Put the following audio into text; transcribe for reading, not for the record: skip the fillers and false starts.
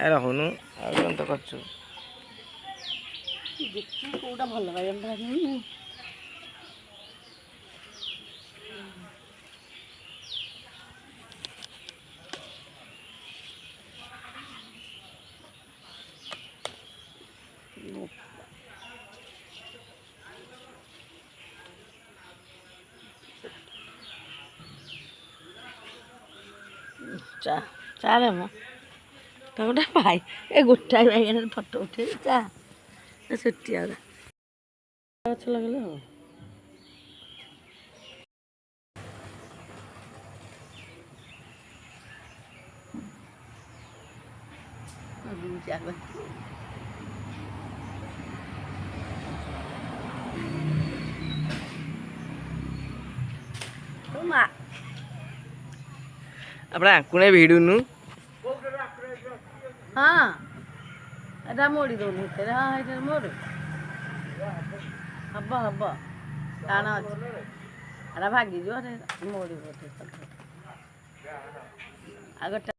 ରହୁନୁ ଆଉ ତ କରୁଛୁ କୋଉଟା ଭଲ ଚାଲେ ମ ତ ଗୋଟେ ଭାଇ ଏ ଗୋଟାଏ ବାଇଗଣରେ ଫଟୋ ଉଠେଇବି ଚା ସେଠି ଗଛ ଲଗେଇଲେ ଆଉ આપણે આંકુને ભીડુંનું ହଁ ଏଇଟା ମୋଡ଼ି ଦେଉନି ଏଥିରେ ହଁ ଏଇଟା ମୋଡ଼ ହବ ଟାଣ ଅଛି ଏଇଟା ଭାଙ୍ଗିଯିବ ମୋଡ଼ିବ ଆଉ ଗୋଟେ